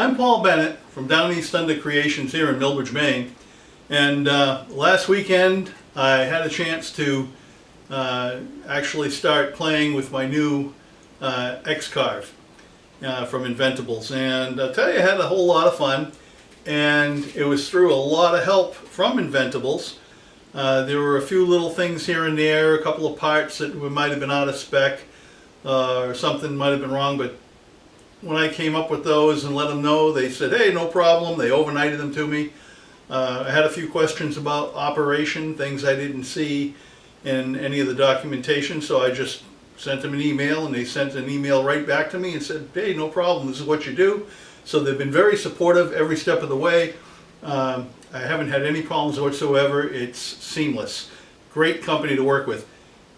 I'm Paul Bennett from Downeast Thunder Creations here in Millbridge, Maine. And last weekend I had a chance to actually start playing with my new X-Carve from Inventables. And I'll tell you, I had a whole lot of fun. And it was through a lot of help from Inventables. There were a few little things here and there, a couple of parts that might have been out of spec or something might have been wrong, but when I came up with those and let them know, they said, hey, no problem. They overnighted them to me. I had a few questions about operation, things I didn't see in any of the documentation, so I just sent them an email, and they sent an email right back to me and said, hey, no problem, this is what you do. So they've been very supportive every step of the way. I haven't had any problems whatsoever. It's seamless. Great company to work with.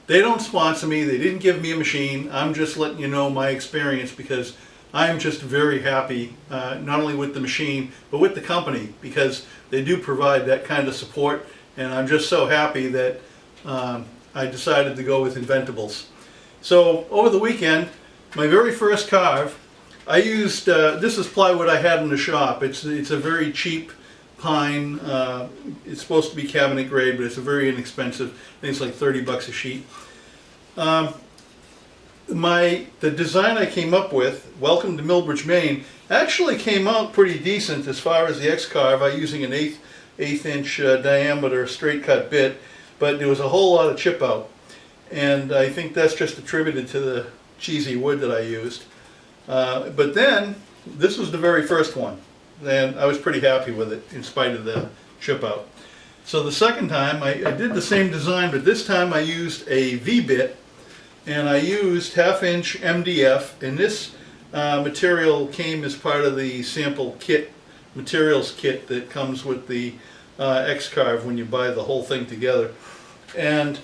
They don't sponsor me. They didn't give me a machine. I'm just letting you know my experience because I'm just very happy, not only with the machine, but with the company, because they do provide that kind of support, and I'm just so happy that I decided to go with Inventables. So over the weekend, my very first carve, I used, this is plywood I had in the shop. It's a very cheap pine. It's supposed to be cabinet grade, but it's a very inexpensive. I think it's like 30 bucks a sheet. The design I came up with, welcome to Millbridge, Maine, actually came out pretty decent as far as the X-Carve. I'm using an eighth inch diameter straight cut bit, but there was a whole lot of chip out, and I think that's just attributed to the cheesy wood that I used. But then this was the very first one, and I was pretty happy with it in spite of the chip out. So the second time I did the same design, but this time I used a V-bit. And I used 1/2 inch MDF, and this material came as part of the sample kit, materials kit that comes with the X-Carve when you buy the whole thing together. And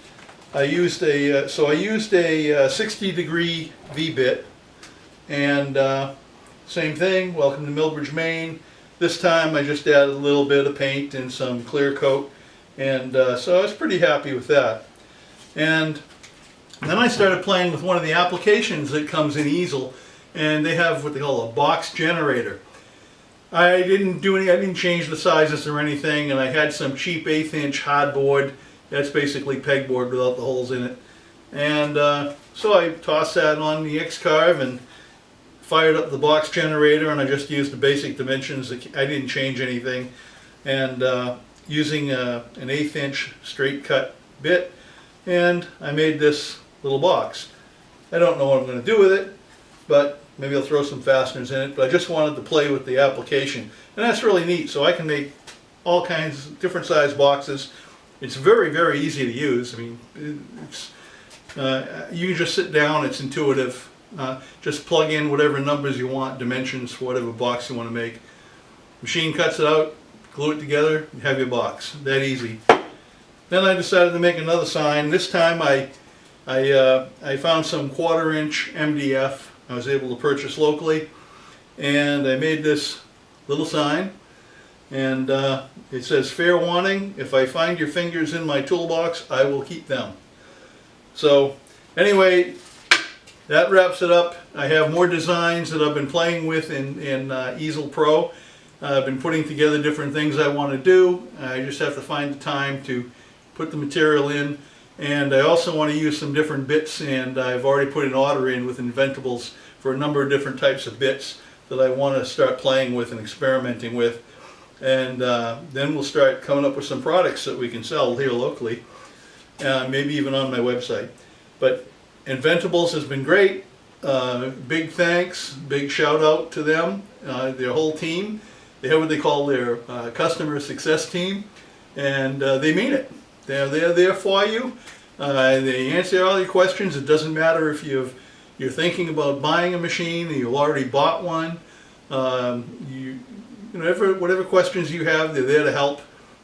I used a 60-degree V-bit, and same thing, welcome to Millbridge, Maine. This time I just added a little bit of paint and some clear coat, and so I was pretty happy with that. And then I started playing with one of the applications that comes in Easel, and they have what they call a box generator. I didn't change the sizes or anything, and I had some cheap 1/8 inch hardboard. That's basically pegboard without the holes in it. And so I tossed that on the X-Carve and fired up the box generator, and I just used the basic dimensions. I didn't change anything. And using an 1/8 inch straight cut bit, and I made this little box. I don't know what I'm going to do with it, but maybe I'll throw some fasteners in it, but I just wanted to play with the application, and that's really neat. So I can make all kinds of different size boxes. It's very, very easy to use. I mean, you can just sit down, it's intuitive. Just plug in whatever numbers you want, dimensions for whatever box you want to make. Machine cuts it out, glue it together, you have your box. That easy. Then I decided to make another sign. This time I found some 1/4 inch MDF I was able to purchase locally, and I made this little sign, and it says, fair warning, if I find your fingers in my toolbox, I will keep them. So anyway, that wraps it up. I have more designs that I've been playing with in Easel Pro. I've been putting together different things I want to do. I just have to find the time to put the material in. And I also want to use some different bits, and I've already put an order in with Inventables for a number of different types of bits that I want to start playing with and experimenting with. And then we'll start coming up with some products that we can sell here locally, maybe even on my website. But Inventables has been great. Big thanks, big shout out to them, their whole team. They have what they call their customer success team, and they mean it. They're there for you. They answer all your questions. It doesn't matter if you're thinking about buying a machine and you've already bought one. Whatever questions you have, they're there to help.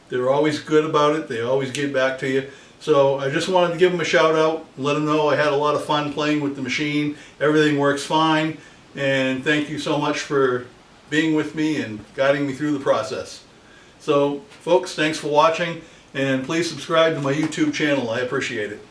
They're always good about it. They always get back to you. So I just wanted to give them a shout out, let them know I had a lot of fun playing with the machine. Everything works fine, and thank you so much for being with me and guiding me through the process. So folks, thanks for watching. And please subscribe to my YouTube channel. I appreciate it.